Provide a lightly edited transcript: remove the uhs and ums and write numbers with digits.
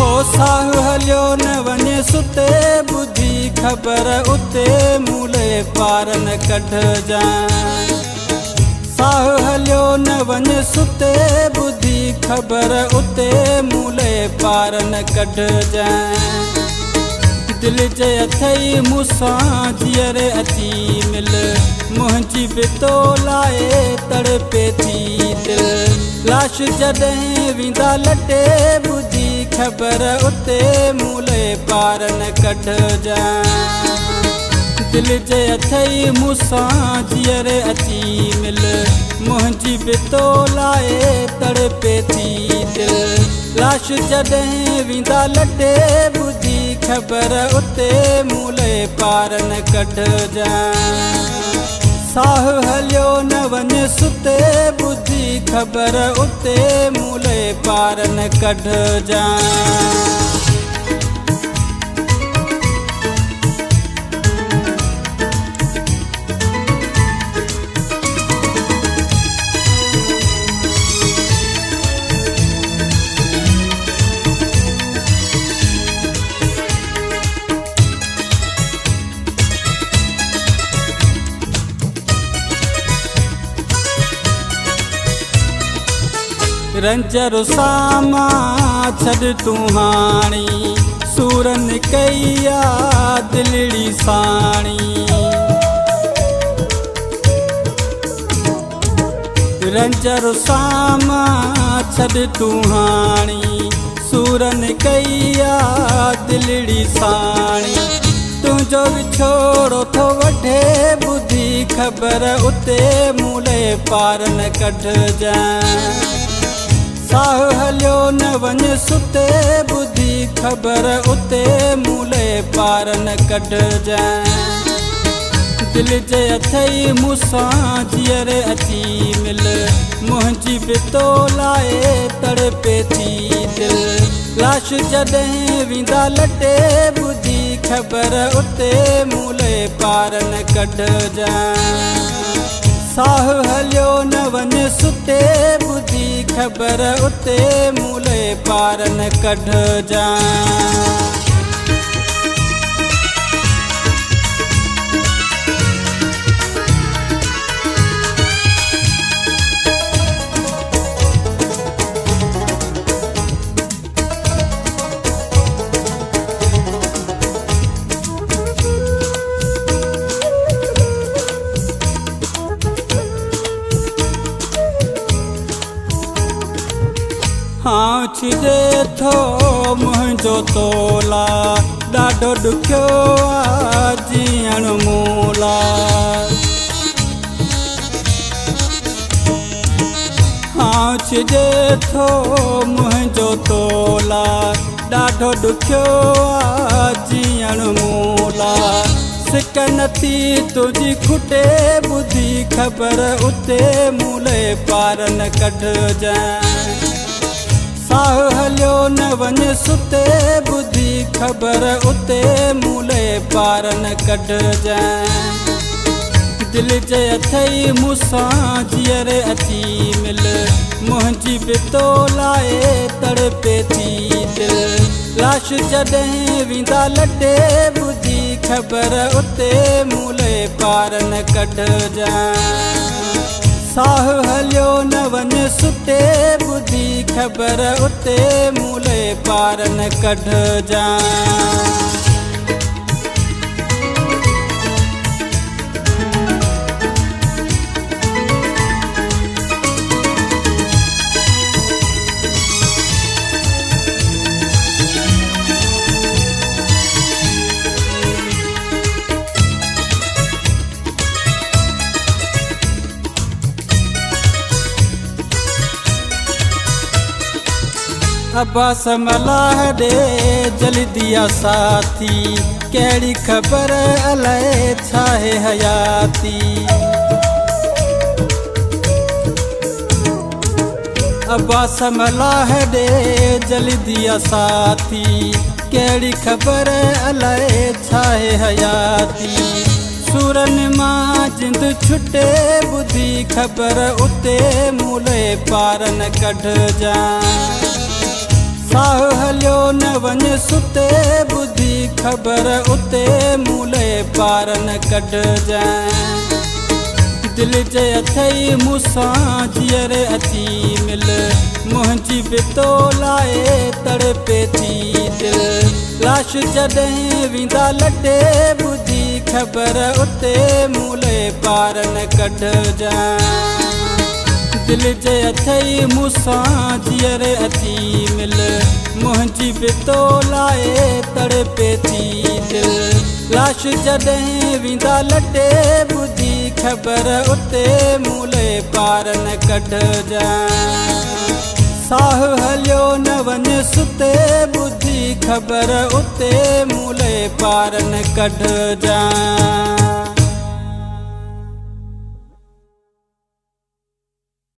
साहु हलियो न वञे सुते बुधी ख़बर उते मूले पार न कढजांइ। साहु हलियो न वञे सुते बुधी ख़बर उते मूले पार न कढजांइ। दिल जे अथई मूंसां जीअरे अची मिल मुंहिंजी बितो लाए तड़पे थी दिल। लाश जॾहिं वेंदा लटे बुधी ख़बर उते मूले पार न कढजांइ। दिल जे अथई मूंसां जीअरे अची मिल मुंहिंजी बितो लाए तड़पे थी दिल। लाश जॾहिं वेंदा लटे बुधी ख़बर उते मूले पार न कढजांइ। साहु हलियो न वञे सुते बुधी ख़बर उते मूले पार न कढजांइ। रंजर सामा छॾ तूं हाणी सूरन कईया दिलड़ी साणी। रंजर सामा छॾ तूं हाणी सूरन कईया दिलड़ी साणी। तुंहिंजो विछोड़ो थो वठे बुधी ख़बर उते मूले पार न कढजांइ। साहु हलियो न वञे सुते बुधी ख़बर उते मूले पार न कढजांइ। दिल जे अथई मूंसां जीअरे अची मिल मुंहिंजी बितो लाए तड़पे थी दिल। लाश जॾहिं वेंदा लटे बुधी ख़बर उते मूले पार न कढजांइ। साहु हलियो न वञे सुते बुधी ख़बर उते मूले पार न कढजांइ। हाँ छिजे थो मुंहिंजो तोला ॾाढो ॾुखियो आहे जीअण मूला। हाँ छिजे थो मुंहिंजो तोला ॾाढो ॾुखियो आहे जीअण मूला। सिक नथी तुंहिंजी खुटे बुधी ख़बर उते मूले पार न कढजांइ। साहु हलियो न वञे सुते बुधी ख़बर उते मूले पार न कढजांइ। दिल जे अथई मूंसां जीअरे अची मिल मुंहिंजी बितो लाए तड़पे थी दिल। लाश जॾहिं वेंदा लटे बुधी ख़बर उते मूले पार न कढजांइ। साहु हलियो न वञे सुते बुधी ख़बर उते मूले पार न कढजांइ। अब्बास मलाह दे जल दिया साथी कहिड़ी ख़बर अलाए छा है हयाती। अब्बास मलाह दे जल दिया साथी कहिड़ी ख़बर अलाए छा है हयाती। सूरन मां जिंद छुटे बुधी ख़बर उते मूले पार न कढजांइ। साह हलियो न वञ सुते बुधी ख़बर उते मूले पार न कढजांइ दिल जे अथई मूंसां जीअर अची मिल मुंहिंजी बितो लाए तड़पे थी दिल लाश जॾहिं वेंदा लॾे ॿुधी ख़बर उते मूले पार न कढजांइ दिल जे अथई मूंसां जीअर अची मिल मुंहिंजी बितो लाए तड़पे थी दिल लाश जॾहिं वेंदा लॾे ॿुधी ख़बर उते मूले पार न कढजांइ साह हलियो न वञ सुते ॿुधी ख़बर उते मूले पार न कढजांइ।